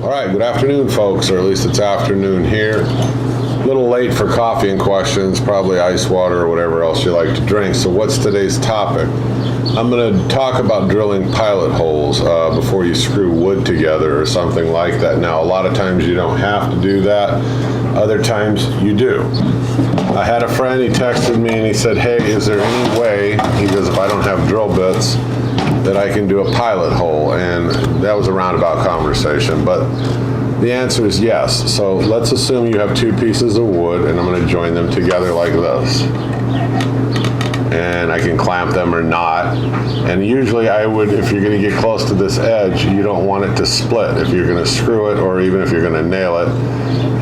All right, good afternoon, folks, or at least it's afternoon here. A little late for coffee and questions, probably ice water or whatever else you like to drink. So what's today's topic? I'm going to talk about drilling pilot holes before you screw wood together or something like that. Now, a lot of times you don't have to do that. Other times you do. I had a friend, he texted me and he said, hey, is there any way, he goes, if I don't have drill bits, that I can do a pilot hole? And that was a roundabout conversation, but the answer is yes. So let's assume you have two pieces of wood and I'm going to join them together like this. And I can clamp them or not. And usually I would, if you're going to get close to this edge, you don't want it to split if you're going to screw it or even if you're going to nail it.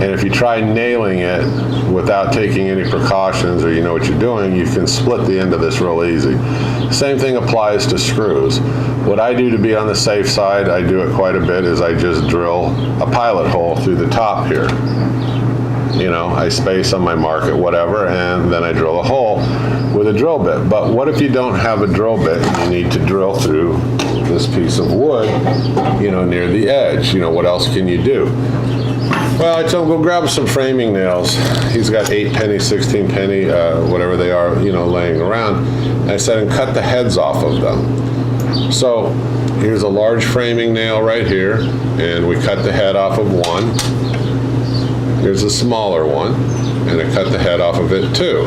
And if you try nailing it without taking any precautions or you know what you're doing, you can split the end of this real easy. Same thing applies to screws. What I do to be on the safe side, I do it quite a bit, is I just drill a pilot hole through the top here. You know, I space on my market, whatever, and then I drill a hole with a drill bit. But what if you don't have a drill bit and you need to drill through this piece of wood, you know, near the edge? You know, what else can you do? Well, I told him, go grab some framing nails. He's got 8 penny, 16 penny, whatever they are, you know, laying around. And I said, and cut the heads off of them. So here's a large framing nail right here, and we cut the head off of one. Here's a smaller one, and I cut the head off of it too.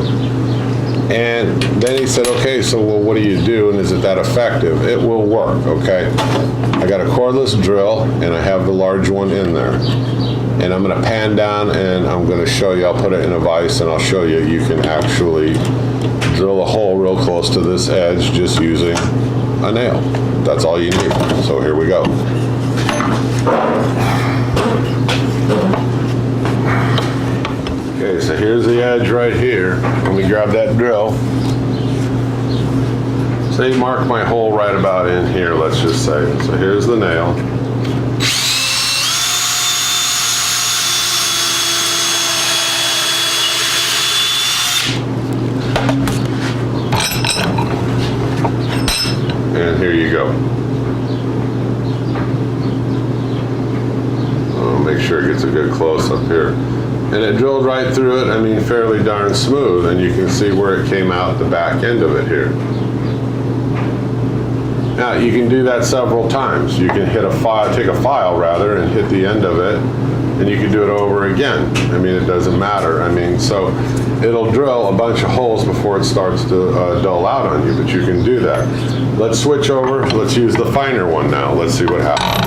And then he said, okay, so well, what do you do, and is it that effective? It will work, okay? I got a cordless drill, and I have the large one in there. And I'm gonna pan down, and I'm gonna show you, I'll put it in a vise, and I'll show you, you can actually drill a hole real close to this edge just using a nail. That's all you need. So here we go. Okay, so here's the edge right here. Let me grab that drill. Say mark my hole right about in here, let's just say. So here's the nail. And here you go. I'll make sure it gets a good close up here. And it drilled right through it, I mean, fairly darn smooth, and you can see where it came out the back end of it here. Now, you can do that several times. You can hit a file, take a file rather, and hit the end of it, and you can do it over again. I mean, it doesn't matter. I mean, so it'll drill a bunch of holes before it starts to dull out on you, but you can do that. Let's switch over. Let's use the finer one now. Let's see what happens.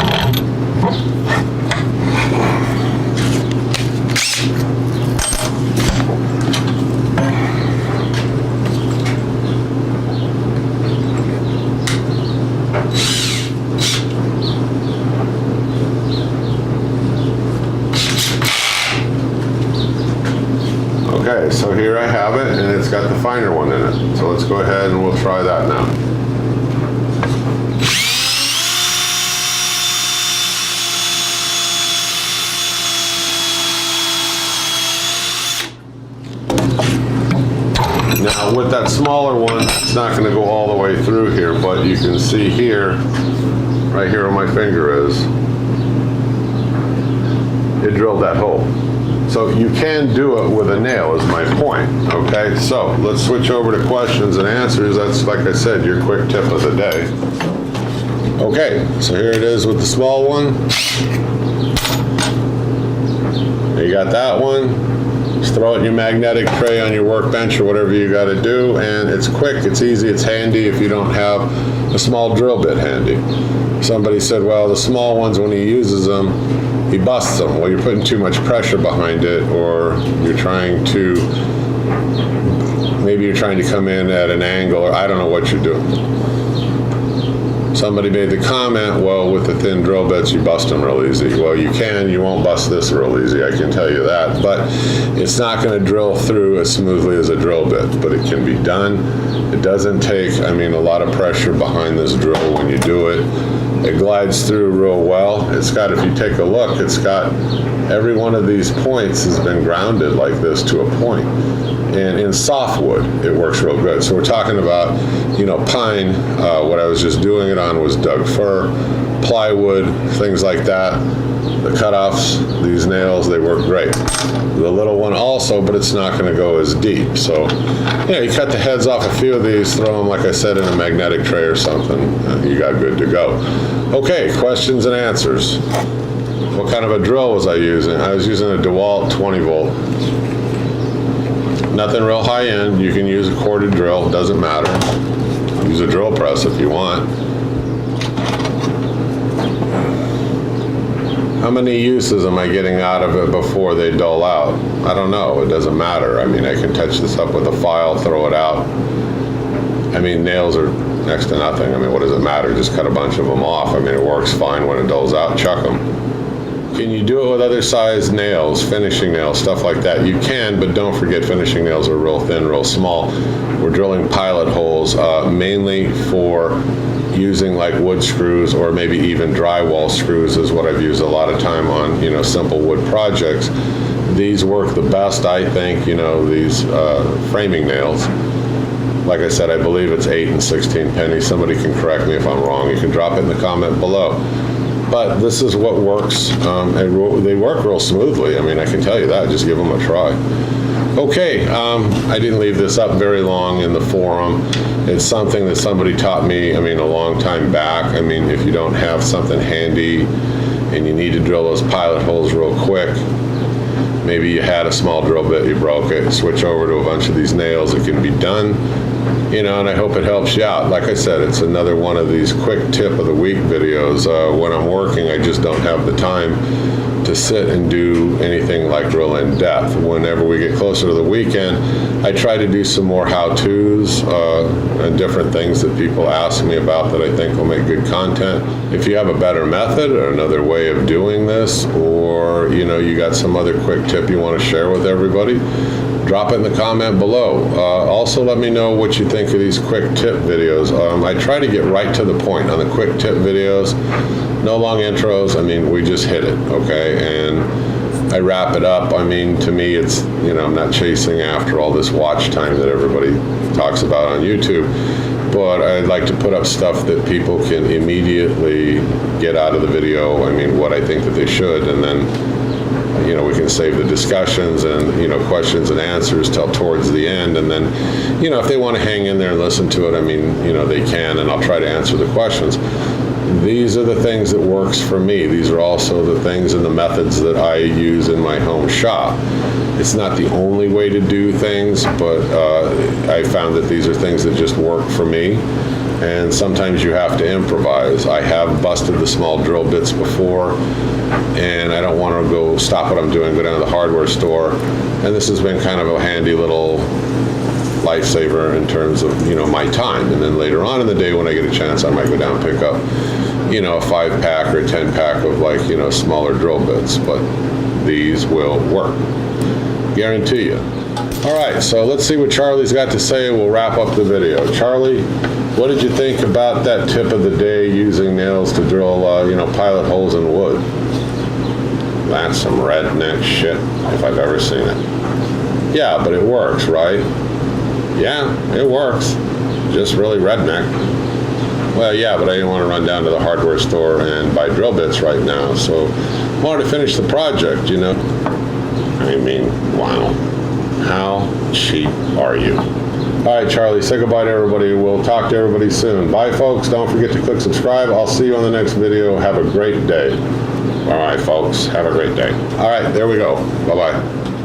Okay, so here I have it, and it's got the finer one in it. So let's go ahead and we'll try that now. Now with that smaller one, it's not going to go all the way through here, but you can see here, right here where my finger is, it drilled that hole. So you can do it with a nail is my point, okay? So let's switch over to questions and answers. That's, like I said, your quick tip of the day. Okay, so here it is with the small one. You got that one. Just throw it in your magnetic tray on your workbench or whatever you got to do, and it's quick, it's easy, it's handy if you don't have a small drill bit handy. Somebody said, well, the small ones, when he uses them, he busts them. Well, you're putting too much pressure behind it, or you're trying to, maybe you're trying to come in at an angle, or I don't know what you're doing. Somebody made the comment, well, with the thin drill bits, you bust them real easy. Well, you can, you won't bust this real easy, I can tell you that, but it's not going to drill through as smoothly as a drill bit, but it can be done. It doesn't take, I mean, a lot of pressure behind this drill when you do it. It glides through real well. It's got, if you take a look, it's got, every one of these points has been grounded like this to a point. And in softwood, it works real good. So we're talking about, you know, pine. What I was just doing it on was Doug fir, plywood, things like that. The cutoffs, these nails, they work great. The little one also, but it's not going to go as deep. So, yeah, you cut the heads off a few of these, throw them, like I said, in a magnetic tray or something, you got good to go. Okay, questions and answers. What kind of a drill was I using? I was using a DeWalt 20 volt. Nothing real high end. You can use a corded drill, doesn't matter. Use a drill press if you want. How many uses am I getting out of it before they dull out? I don't know. It doesn't matter. I mean, I can touch this up with a file, throw it out. I mean, nails are next to nothing. I mean, what does it matter? Just cut a bunch of them off. I mean, it works fine. When it dulls out, chuck them. Can you do it with other size nails, finishing nails, stuff like that? You can, but don't forget finishing nails are real thin, real small. We're drilling pilot holes mainly for using like wood screws or maybe even drywall screws is what I've used a lot of time on, simple wood projects. These work the best, I think, these framing nails. Like I said, I believe it's 8 and 16 pennies. Somebody can correct me if I'm wrong. You can drop it in the comment below. But this is what works, and they work real smoothly. I mean, I can tell you that. Just give them a try. Okay, I didn't leave this up very long in the forum. It's something that somebody taught me, a long time back. I mean, if you don't have something handy and you need to drill those pilot holes real quick, maybe you had a small drill bit, you broke it, switch over to a bunch of these nails, it can be done. And I hope it helps you out. Like I said, it's another one of these quick tip of the week videos. When I'm working, I just don't have the time to sit and do anything like real in depth. Whenever we get closer to the weekend, I try to do some more how-tos and different things that people ask me about that I think will make good content. If you have a better method or another way of doing this, or you got some other quick tip you want to share with everybody, drop it in the comment below. Also, let me know what you think of these quick tip videos. I try to get right to the point on the quick tip videos. No long intros. I mean, we just hit it, okay? And I wrap it up. I mean, to me, it's, I'm not chasing after all this watch time that everybody talks about on YouTube. But I'd like to put up stuff that people can immediately get out of the video. I mean, what I think that they should, and then we can save the discussions and, questions and answers till towards the end. And then, if they want to hang in there and listen to it, I mean, they can, and I'll try to answer the questions. These are the things that works for me. These are also the things and the methods that I use in my home shop. It's not the only way to do things, but I found that these are things that just work for me. And sometimes you have to improvise. I have busted the small drill bits before, and I don't want to go stop what I'm doing, go down to the hardware store. And this has been kind of a handy little lifesaver in terms of, my time. And then later on in the day when I get a chance, I might go down and pick up, a 5-pack or a 10-pack of like, smaller drill bits. But these will work. Guarantee you. All right, so let's see what Charlie's got to say. We'll wrap up the video. Charlie, what did you think about that tip of the day, using nails to drill, pilot holes in wood? That's some redneck shit, if I've ever seen it. Yeah, but it works, right? Yeah, it works. Just really redneck. Well, yeah, but I didn't want to run down to the hardware store and buy drill bits right now, so I wanted to finish the project, I mean, wow. How cheap are you? All right, Charlie, say goodbye to everybody. We'll talk to everybody soon. Bye, folks. Don't forget to click subscribe. I'll see you on the next video. Have a great day. All right, folks. Have a great day. All right, there we go. Bye-bye.